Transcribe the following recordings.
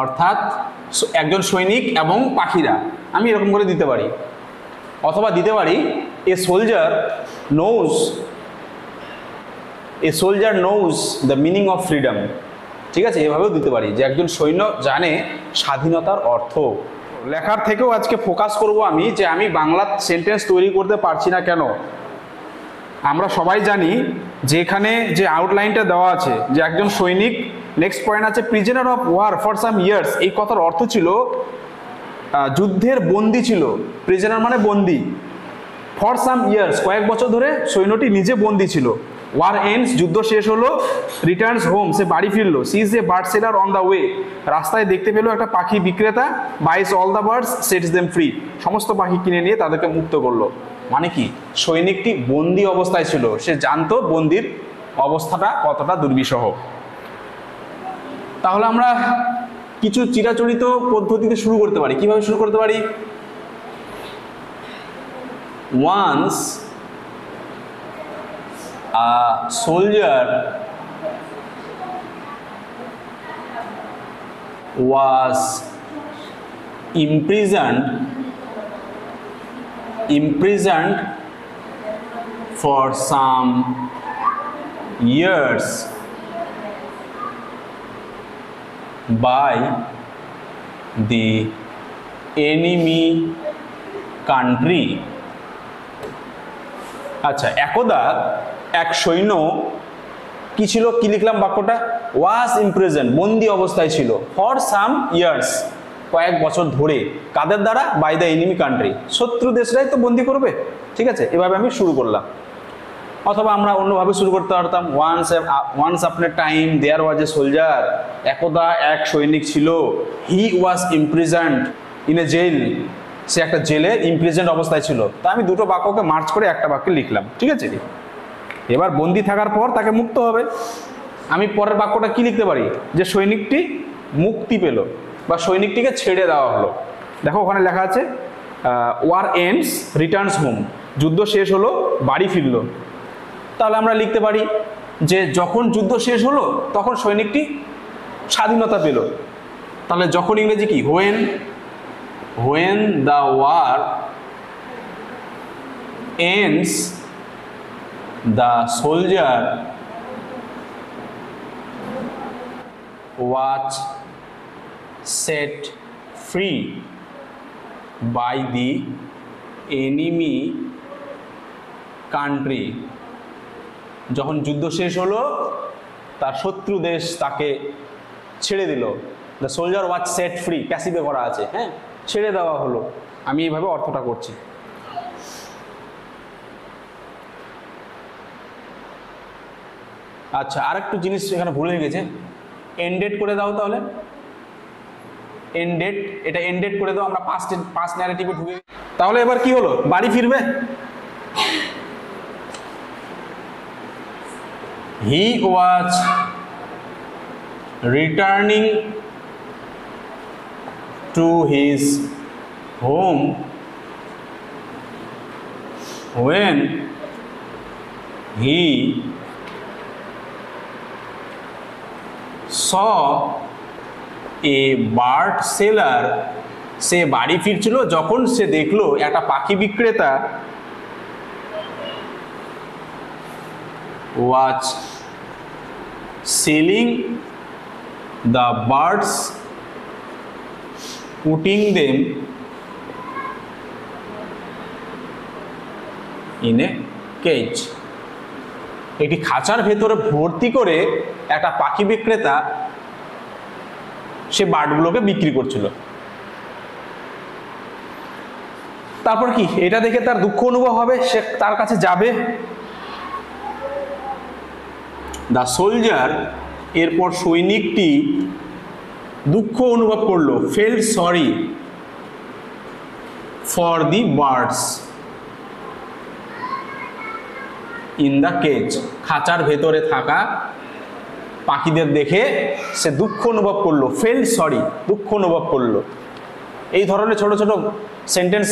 অর্থাৎ একজন সৈনিক এবং পাখিরা, আমি এরকম করে দিতে পারি। অথবা দিতে পারি a soldier knows the meaning of freedom. ঠিক আছে, এভাবেও দিতে পারি যে একজন সৈন্য জানে স্বাধীনতার অর্থ। লেখার থেকেও আজকে ফোকাস করব আমি যে আমি বাংলা সেন্টেন্স তৈরি করতে পারছি না কেন। আমরা সবাই জানি যে এখানে যে আউটলাইনটা দেওয়া আছে যে একজন সৈনিক, নেক্সট পয়েন্ট আছে prisoner of war for some years. এই কথার অর্থ ছিল যুদ্ধের বন্দী ছিল। প্রিজনার মানে বন্দী। ফর সাম ইয়ার্স কয়েক বছর ধরে সৈন্যটি নিজে বন্দী ছিল। ওয়ার এন্ডস যুদ্ধ শেষ হলো। রিটার্নস হোম সে বাড়ি ফিরলো। Sees a bird seller on the way রাস্তায় দেখতে পেলো একটা পাখি বিক্রেতা। Buys all the birds sets them free সমস্ত পাখি কিনে নিয়ে তাদেরকে মুক্ত করলো। মানে কি, সৈনিকটি বন্দী অবস্থায় ছিল, সে জানতো বন্দির অবস্থাটা কতটা দুর্বিষহ। তাহলে আমরা কিছু চিরাচরিত পদ্ধতিতে শুরু করতে পারি। কিভাবে শুরু করতে পারি? Once a soldier was imprisoned for some years by the enemy country. আচ্ছা, একদা এক সৈন্য কি ছিল, কি লিখলাম বাক্যটা? ওয়াজ ইমপ্রিজন্ড, বন্দি অবস্থায় ছিল। ফর সাম ইয়ার্স কয়েক বছর ধরে। কাদের দ্বারা? বাই দ্য এনিমি কান্ট্রি, শত্রু দেশরাই তো বন্দি করবে। ঠিক আছে, এভাবে আমি শুরু করলাম। অথবা আমরা অন্যভাবে শুরু করতে পারতাম, once upon A time there was a soldier. একদা এক সৈনিক ছিল। হি ওয়াজ ইমপ্রিজন্ড ইন এ জেল, সে একটা জেলে ইমপ্রিজেন্ট অবস্থায় ছিল। তা আমি দুটো বাক্যকে মার্চ করে একটা বাক্যে লিখলাম। ঠিক আছে, এবার বন্দি থাকার পর তাকে মুক্ত হবে। আমি পরের বাক্যটা কি লিখতে পারি? যে সৈনিকটি মুক্তি পেল বা সৈনিকটিকে ছেড়ে দেওয়া হলো। দেখো ওখানে লেখা আছে ওয়ার এন্ডস রিটার্নস হোম, যুদ্ধ শেষ হলো, বাড়ি ফিরলো। তাহলে আমরা লিখতে পারি যে যখন যুদ্ধ শেষ হলো তখন সৈনিকটি স্বাধীনতা পেল। তাহলে যখন ইংরেজি কি? when the war ends the soldier was set free by the enemy country. যখন যুদ্ধ শেষ হলো তার শত্রু দেশ তাকে ছেড়ে দিল। The soldier was set free, প্যাসিভে করা আছে, হ্যাঁ, ছেড়ে দেওয়া হলো। আমি এইভাবে অর্থটা করছি। আচ্ছা, আরেকটু জিনিস এখানে ভুল হয়ে গেছে, এন্ডেড করে দাও। তাহলে এন্ডেড, এটা এন্ডেড করে দাও। আমরা পাস্ট ন্যারেটিভে ঢুকে। তাহলে এবার কি হলো? বাড়ি ফিরবে। He was returning to his home when he saw a bird seller. সে বাড়ি ফিরছিল যখন সে দেখলো একটা পাখি বিক্রেতা was selling the birds, putting them in a cage. একটি খাঁচার ভেতরে ভর্তি করে একটা পাখি বিক্রেতা সে বার্ডগুলোকে বিক্রি করছিল। তারপর কি? এটা দেখে তার দুঃখ অনুভব হবে, সে তার কাছে যাবে। দ্য সোলজার, এরপর সৈনিকটি দুঃখ অনুভব করলো, felt sorry for the birds in the cage. খাঁচার ভেতরে থাকা পাখিদের দেখে সে দুঃখ অনুভব করলো, ফেল্ট সরি, দুঃখ অনুভব করলো। এই ধরনের ছোট ছোট সেন্টেন্স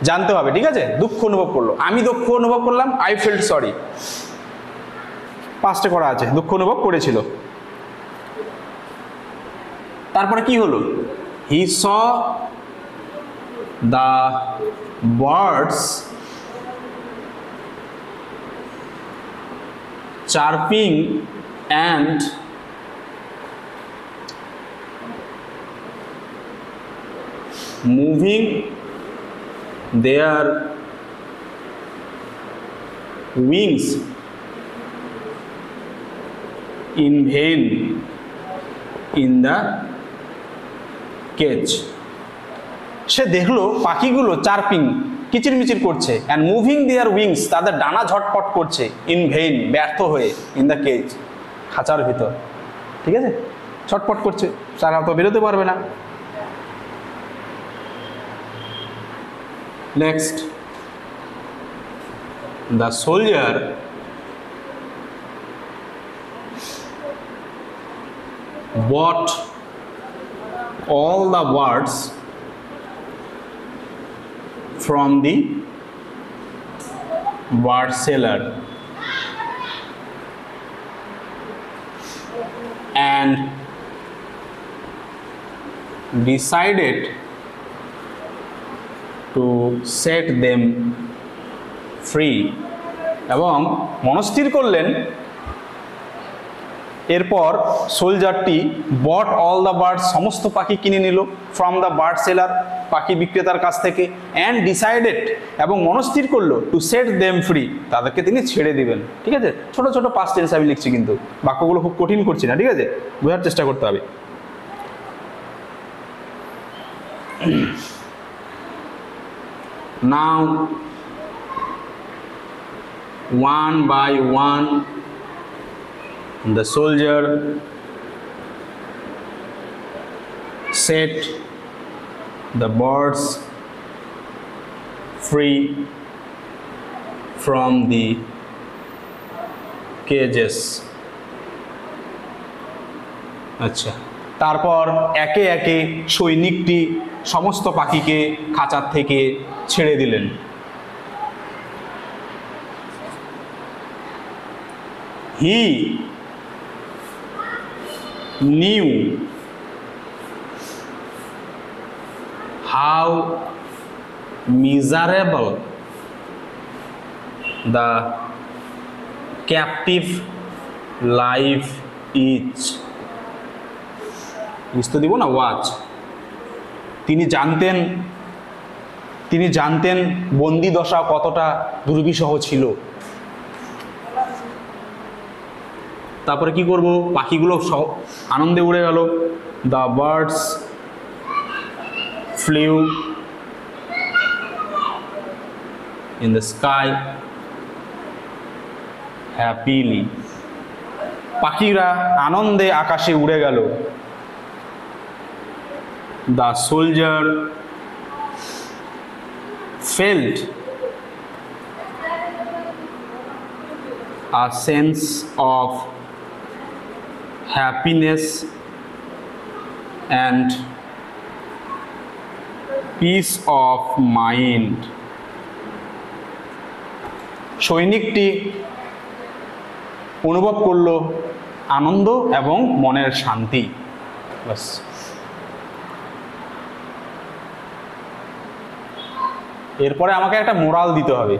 জানতে হবে। ঠিক আছে, দুঃখ অনুভব করলো, আমি দুঃখ অনুভব করলাম, আই ফেল্ট সরি, পাস্টে করা আছে, দুঃখ অনুভব করেছিল। তারপরে কি হলো? He saw the birds chirping and moving their wings in vain in the cage. সে দেখলো পাখিগুলো চার্পিং কিচিরমিচির করছে অ্যান্ড মুভিং দেয়ার উইংস, তাদের ডানা ঝটপট করছে, ইন ভেইন ব্যর্থ হয়ে, ইন দ্য কেজ খাঁচার ভিতর। ঠিক আছে, ছটপট করছে, তারা তো বেরোতে পারবে না। Next, the soldier bought all the birds from the bird seller and decided to set them free, এবং মনস্থির করলেন এরপর সোলজারটি বট অল দ্য বার্ডস, সমস্ত পাখি কিনে নিল, ফ্রম দ্য বার্ড সেলার, পাখি বিক্রেতার কাছ থেকে, অ্যান্ড ডিসাইডেড, এবং মনস্থির করলো, টু সেট দেম ফ্রি, তাদেরকে তিনি ছেড়ে দিবেন। ঠিক আছে, ছোট ছোট পাস্ট টেন্স আমি লিখছি, কিন্তু বাক্যগুলো খুব কঠিন করছি না। ঠিক আছে, বোঝার চেষ্টা করতে হবে। নাও one by one the soldier set the birds free from the cages. আচ্ছা, তারপর একে একে সৈনিকটি সমস্ত পাখিকে খাঁচার থেকে ছেড়ে দিলেন। He knew how miserable the captive life is. তো দিব না, ওয়াচ। তিনি জানতেন বন্দি দশা কতটা দুর্বিষহ ছিল। তারপরে কি করব, পাখিগুলো আনন্দে উড়ে গেল। The birds flew in the sky happily, পাখিরা আনন্দে আকাশে উড়ে গেল। The soldier felt a sense of happiness and peace of mind. সৈনিকটি অনুভব করলো আনন্দ এবং মনের শান্তি। বাস, এরপরে আমাকে একটা মোরাল দিতে হবে,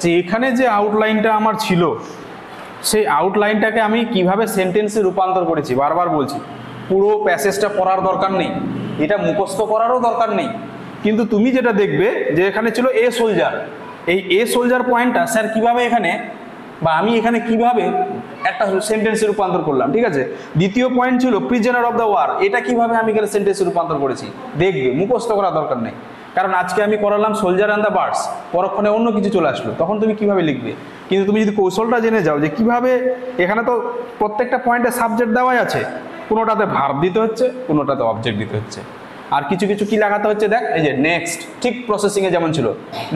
যে এখানে যে আউটলাইনটা আমার ছিল সেই আউটলাইনটাকে আমি কিভাবে সেন্টেন্সে রূপান্তর করেছি। বারবার বলছি, পুরো প্যাসেজটা পড়ার দরকার নেই, এটা মুখস্থ করারও দরকার নেই, কিন্তু তুমি যেটা দেখবে যে এখানে ছিল এ সোলজার, এই এ সোলজার পয়েন্টটা স্যার কিভাবে এখানে, বা আমি এখানে কিভাবে একটা সেন্টেন্সে রূপান্তর করলাম। ঠিক আছে, দ্বিতীয় পয়েন্ট ছিল প্রিজনার অফ দ্য ওয়ার, এটা কিভাবে আমি এখানে সেন্টেন্সে রূপান্তর করেছি দেখবে, মুখস্থ করার দরকার নেই। কারণ আজকে আমি করালাম সোলজার অ্যান্ড দ্য বার্ডস, পরক্ষণে অন্য কিছু চলে আসলো, তখন তুমি কিভাবে লিখবে। কিন্তু তুমি যদি কৌশলটা জেনে যাও যে কিভাবে, এখানে তো প্রত্যেকটা পয়েন্টে সাবজেক্ট দেওয়াই আছে, কোনোটাতে ভার্ব দিতে হচ্ছে, কোনোটাতে অবজেক্ট দিতে হচ্ছে, আর কিছু কিছু কি লাগাতে হচ্ছে দেখ, এই যে নেক্সট, ঠিক প্রসেসিংয়ে যেমন ছিল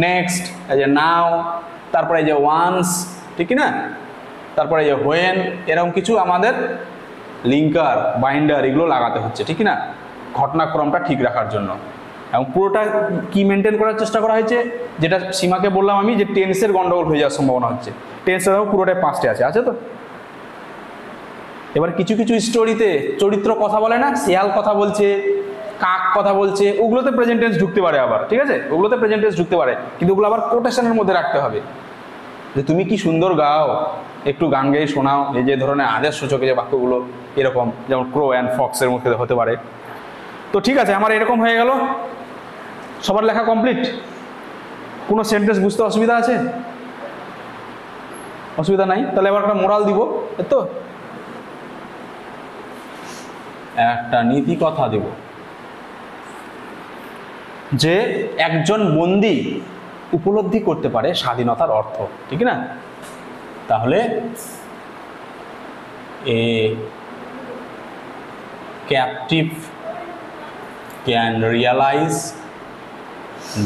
নেক্সট, এই যে নাও, তারপরে এই যে ওয়ান্স, ঠিক না, তারপরে এই যে হোয়েন, এরকম কিছু আমাদের লিঙ্কার, বাইন্ডার, এগুলো লাগাতে হচ্ছে, ঠিক না, ঘটনাক্রমটা ঠিক রাখার জন্য। এবং পুরোটা কি মেনটেন করার চেষ্টা করা হয়েছে, যেটা সীমাকে বললাম আমি, যে টেন্সের গন্ডগোল হয়ে যাওয়ার সম্ভাবনা হচ্ছে। টেন্সের পুরোটাই পাঁচটে আছে তো। এবার কিছু কিছু স্টোরিতে চরিত্র কথা বলে না, শেয়াল কথা বলছে, কাক কথা বলছে, ওগুলোতে প্রেজেন্ট টেন্স ঢুকতে পারে আবার, ঠিক আছে, ওগুলোতে প্রেজেন্ট টেন্স ঢুকতে পারে, কিন্তু ওগুলো আবার কোটেশনের মধ্যে রাখতে হবে। যে তুমি কি সুন্দর গাও, একটু গান গেয়ে শোনাও, এই যে ধরনের আদেশ সূচক যে বাক্যগুলো এরকম, যেমন ক্রো অ্যান্ড ফক্সের মধ্যে হতে পারে। তো ঠিক আছে, আমার এরকম হয়ে গেল, সবার লেখা কমপ্লিট। কোনো সেন্টেন্স বুঝতে অসুবিধা আছে? অসুবিধা নাই? তাহলে এবার একটা মোরাল দিব, তো একটা নীতি কথা দেব যে একজন বন্দী উপলব্ধি করতে পারে স্বাধীনতার অর্থ, ঠিক না? তাহলে a captive can realise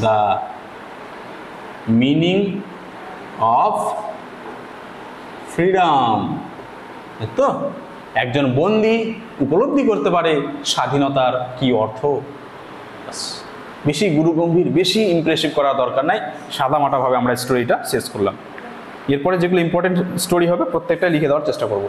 the meaning of freedom. তো একজন বন্দী উপলব্ধি করতে পারে স্বাধীনতার কি অর্থ। বেশি গুরুগম্ভীর, বেশি ইমপ্রেসিভ করা দরকার নাই, সাদামাটাভাবে আমরা স্টোরিটা শেষ করলাম। এরপরে যেগুলো ইম্পর্টেন্ট স্টোরি হবে প্রত্যেকটা লিখে দেওয়ার চেষ্টা করব।